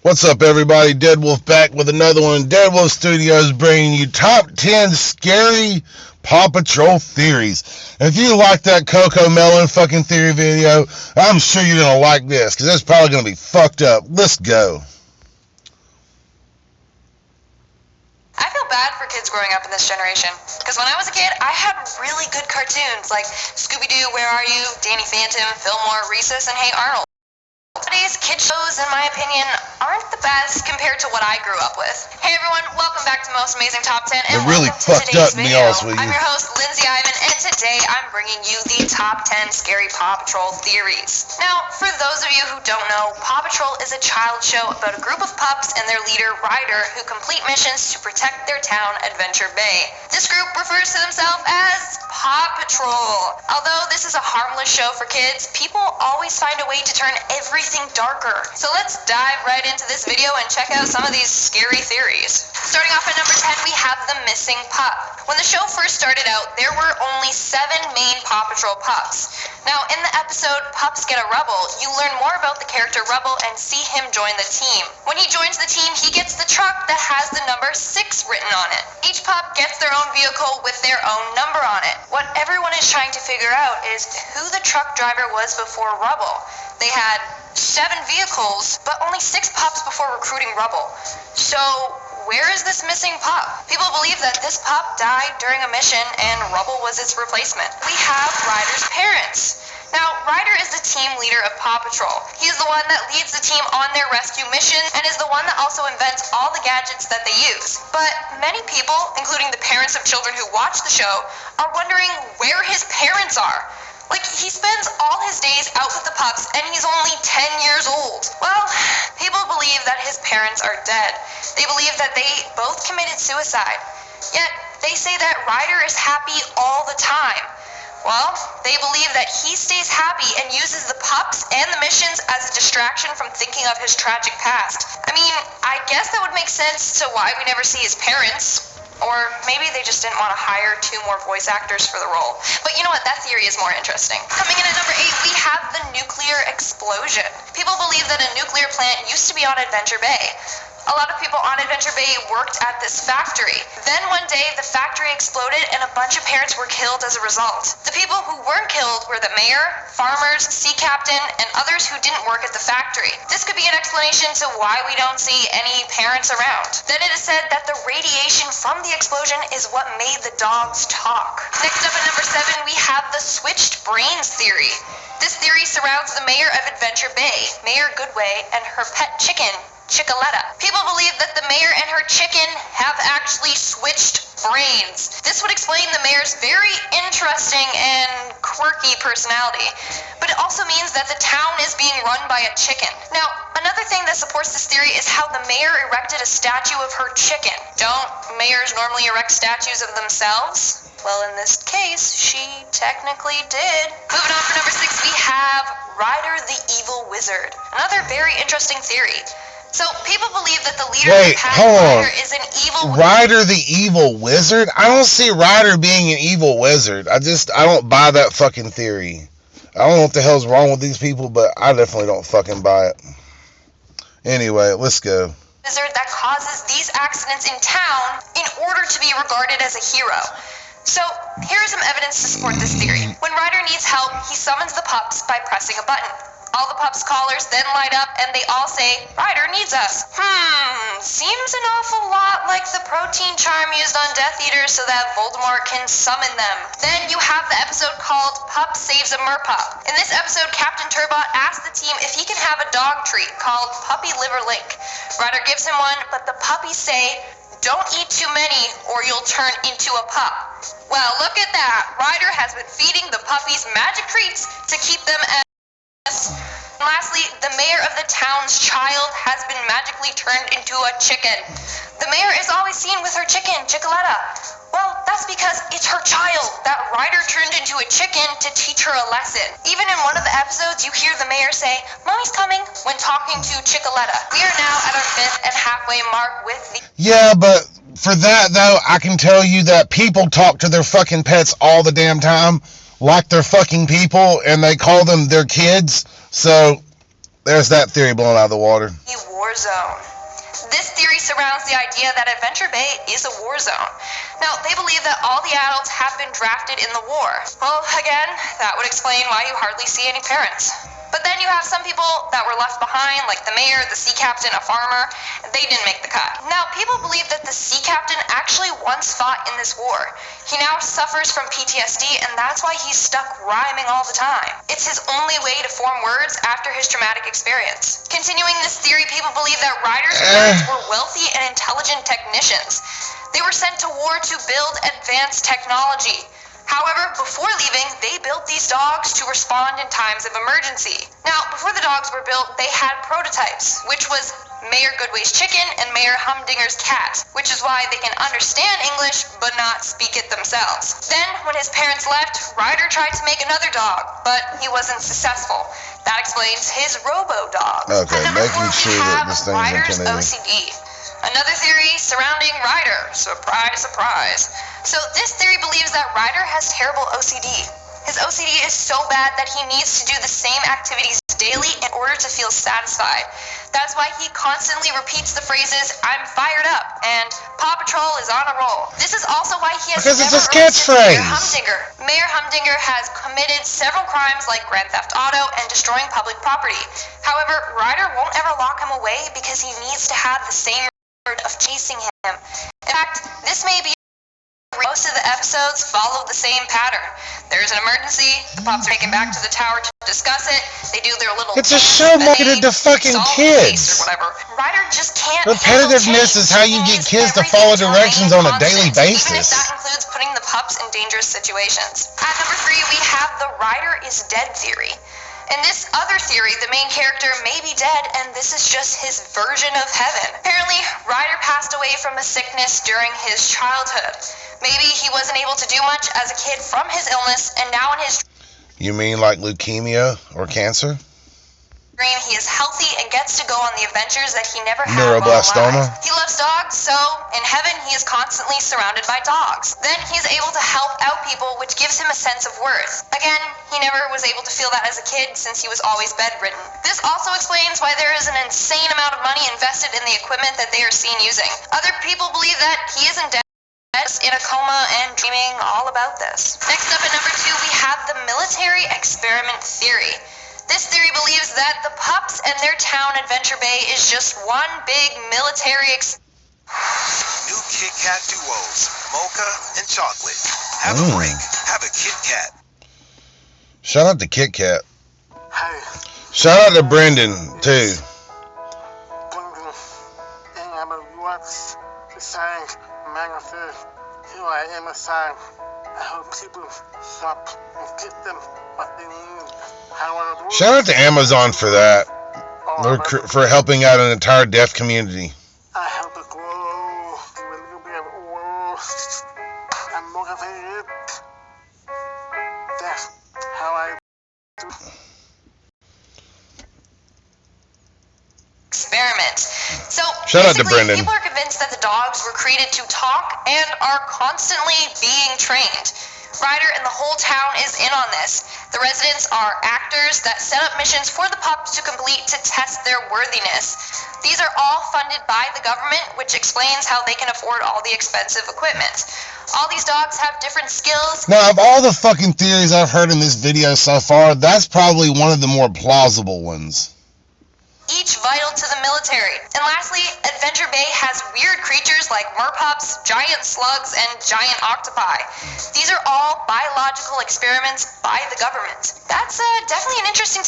What's up, everybody? Dead Wolf back with another one. Dead Wolf Studios bringing you top 10 scary Paw Patrol theories. If you like that Coco Melon fucking theory video, I'm sure you're going to like this, because that's probably going to be fucked up. Let's go. I feel bad for kids growing up in this generation, because when I was a kid, I had really good cartoons like Scooby-Doo, Where Are You?, Danny Phantom, Fillmore, Recess, and Hey Arnold. Today's kid shows, in my opinion, aren't the best compared to what I grew up with. Hey everyone, welcome back to Most Amazing Top 10, and really welcome to fucked up, today's to be video. honest with you. I'm your host, Lindsay Ivan, and today I'm bringing you the top 10 scary Paw Patrol theories. Now, for those of you who don't know, Paw Patrol is a child show about a group of pups and their leader, Ryder, who complete missions to protect their town, Adventure Bay. This group refers to themselves as Paw Patrol. Although this is a harmless show for kids, people always find a way to turn everything darker. So let's dive right into this video and check out some of these scary theories. Starting off at number 10, we have the missing pup. When the show first started out, there were only 7 main Paw Patrol pups. Now, in the episode Pups Get a Rubble, you learn more about the character Rubble and see him join the team. When he joins the team, he gets the truck that has the number 6 written on it. Each pup gets their own vehicle with their own number on it. What everyone is trying to figure out is who the truck driver was before Rubble. They had 7 vehicles, but only 6 pups before recruiting Rubble. So, where is this missing pup? People believe that this pup died during a mission and Rubble was its replacement. We have Ryder's parents. Now, Ryder is the team leader of Paw Patrol. He is the one that leads the team on their rescue mission and is the one that also invents all the gadgets that they use. But many people, including the parents of children who watch the show, are wondering where his parents are. Like, he spends all his days out with the pups, and he's only 10 years old. Well, people believe that his parents are dead. They believe that they both committed suicide. Yet, they say that Ryder is happy all the time. Well, they believe that he stays happy and uses the pups and the missions as a distraction from thinking of his tragic past. I mean, I guess that would make sense to why we never see his parents. Or maybe they just didn't want to hire 2 more voice actors for the role. But you know what? That theory is more interesting. Coming in at number 8, we have the nuclear explosion. People believe that a nuclear plant used to be on Adventure Bay. A lot of people on Adventure Bay worked at this factory. Then one day, the factory exploded and a bunch of parents were killed as a result. The people who weren't killed were the mayor, farmers, sea captain, and others who didn't work at the factory. This could be an explanation to why we don't see any parents around. Then it is said that the radiation from the explosion is what made the dogs talk. Next up at number 7, we have the switched brains theory. This theory surrounds the mayor of Adventure Bay, Mayor Goodway, and her pet chicken, Chickaletta. People believe that the mayor and her chicken have actually switched brains. This would explain the mayor's very interesting and quirky personality. But it also means that the town is being run by a chicken. Now, another thing that supports this theory is how the mayor erected a statue of her chicken. Don't mayors normally erect statues of themselves? Well, in this case, she technically did. Moving on for number 6, we have Ryder the Evil Wizard. Another very interesting theory. So, people believe that the leader of the pack, Ryder, is an evil wizard. Ryder the evil wizard? I don't see Ryder being an evil wizard. I don't buy that fucking theory. I don't know what the hell's wrong with these people, but I definitely don't fucking buy it. Anyway, let's go. Wizard that causes these accidents in town in order to be regarded as a hero. So, here is some evidence to support this theory. When Ryder needs help, he summons the pups by pressing a button. All the pups' collars then light up and they all say, Ryder needs us. Seems an awful lot like the protein charm used on Death Eaters so that Voldemort can summon them. Then you have the episode called Pup Saves a Merpup. In this episode, Captain Turbot asks the team if he can have a dog treat called Puppy Liver Link. Ryder gives him one, but the puppies say, don't eat too many or you'll turn into a pup. Well, look at that. Ryder has been feeding the puppies magic treats to keep them as... And lastly, the mayor of the town's child has been magically turned into a chicken. The mayor is always seen with her chicken, Chickaletta. Well, that's because it's her child that Ryder turned into a chicken to teach her a lesson. Even in one of the episodes, you hear the mayor say, Mommy's coming, when talking to Chickaletta. We are now at our 5th and halfway mark with the... Yeah, but for that, though, I can tell you that people talk to their fucking pets all the damn time like they're fucking people, and they call them their kids. So, There's that theory blown out of the water. A war zone. This theory surrounds the idea that Adventure Bay is a war zone. Now, they believe that all the adults have been drafted in the war. Well, again, that would explain why you hardly see any parents. But then you have some people that were left behind, like the mayor, the sea captain, a farmer. They didn't make the cut. Now, people believe that the sea captain actually once fought in this war. He now suffers from PTSD, and that's why he's stuck rhyming all the time. It's his only way to form words after his traumatic experience. Continuing this theory, people believe that Ryder's parents were wealthy and intelligent technicians. They were sent to war to build advanced technology. However, before leaving, they built these dogs to respond in times of emergency. Now, before the dogs were built, they had prototypes, which was Mayor Goodway's chicken and Mayor Humdinger's cat, which is why they can understand English but not speak it themselves. Then, when his parents left, Ryder tried to make another dog, but he wasn't successful. That explains his robo-dog. Okay, making sure that this thing's Ryder's intimidating. OCD. Another theory surrounding Ryder. Surprise, surprise. So this theory believes that Ryder has terrible OCD. His OCD is so bad that he needs to do the same activities daily in order to feel satisfied. That's why he constantly repeats the phrases, "I'm fired up," and "Paw Patrol is on a roll." This is also why he has Because it's never his arrested catchphrase. Mayor Humdinger. Mayor Humdinger has committed several crimes like Grand Theft Auto and destroying public property. However, Ryder won't ever lock him away because he needs to have the same of chasing him. In fact, this may be most of the episodes follow the same pattern. There's an emergency, the pups are taken back to the tower to discuss it, they do their little It's a dance, show then marketed they to fucking solve the case kids. or whatever. Ryder just can't Repetitiveness is how you get kids to follow directions on a daily basis. Even if that includes putting the pups in dangerous situations. At number 3, we have the Ryder is dead theory. In this other theory, the main character may be dead, and this is just his version of heaven. Apparently, Ryder passed away from a sickness during his childhood. Maybe he wasn't able to do much as a kid from his illness, and now in his You mean like leukemia or cancer? dream, he is healthy and gets to go on the adventures that he never had Neuroblastoma? while alive. He loves dogs, so in heaven he is constantly surrounded by dogs. Then he is able to help out people, which gives him a sense of worth. Again, he never was able to feel that as a kid since he was always bedridden. This also explains why there is an insane amount of money invested in the equipment that they are seen using. Other people believe that he isn't dead, in a coma and dreaming all about this. Next up at number 2, we have the military experiment theory. This theory believes that the pups and their town, Adventure Bay, is just one big military New Kit Kat duos, mocha and chocolate. Have a break. Have a Kit Kat. Shout out to Kit Kat. Hey, Shout out to Brendan, too. and I'm a watch the sign, magnified. Here I am a sign. I hope people stop and get them what they need. However, Shout out to Amazon for that. For helping out an entire deaf community. I help it grow. Give a little bit of oil. I'm motivated. That's how I do. experiment. So Shout out to basically, Brendan. people are convinced that the dogs were created to talk and are constantly being trained. Ryder and the whole town is in on this. The residents are actors that set up missions for the pups to complete to test their worthiness. These are all funded by the government, which explains how they can afford all the expensive equipment. All these dogs have different skills. Now, of all the fucking theories I've heard in this video so far, that's probably one of the more plausible ones. Each vital to the military. And lastly, Adventure Bay has weird creatures like merpups, giant slugs, and giant octopi. These are all biological experiments by the government. That's definitely an interesting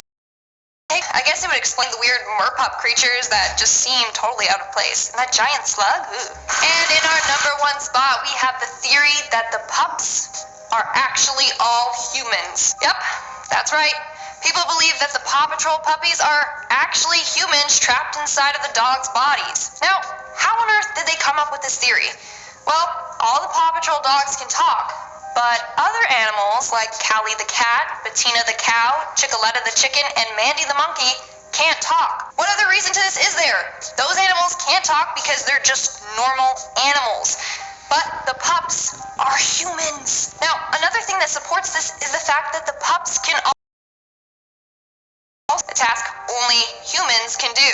take. I guess it would explain the weird merpup creatures that just seem totally out of place. And that giant slug? Ooh. And in our number 1 spot, we have the theory that the pups are actually all humans. Yep, that's right. People believe that the Paw Patrol puppies are actually humans trapped inside of the dogs' bodies. Now, how on earth did they come up with this theory? Well, all the Paw Patrol dogs can talk, but other animals like Callie the cat, Bettina the cow, Chickaletta the chicken, and Mandy the monkey can't talk. What other reason to this is there? Those animals can't talk because they're just normal animals. But the pups are humans. Now, another thing that supports this is the fact that the pups can a task only humans can do.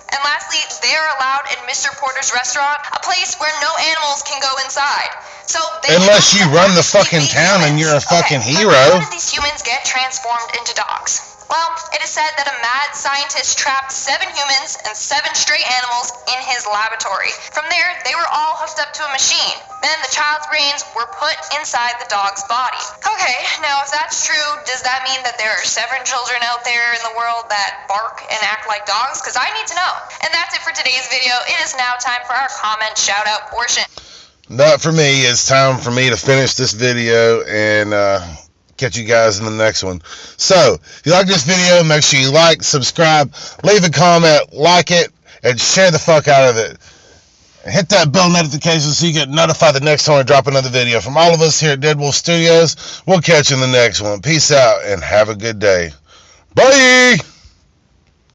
And lastly, they are allowed in Mr. Porter's restaurant, a place where no animals can go inside. So unless you run the fucking town and you're a fucking hero. How did these humans get transformed into dogs? Well, it is said that a mad scientist trapped 7 humans and 7 stray animals in his laboratory. From there, they were all hooked up to a machine. Then the child's brains were put inside the dog's body. Okay, now if that's true, does that mean that there are 7 children out there in the world that bark and act like dogs? Because I need to know. And that's it for today's video. It is now time for our comment shout-out portion. Not for me. It's time for me to finish this video and catch you guys in the next one. So, if you like this video, make sure you like, subscribe, leave a comment, like it, and share the fuck out of it. And hit that bell notification so you get notified the next time I drop another video. From all of us here at Dead Wolf Studios, we'll catch you in the next one. Peace out and have a good day. Bye!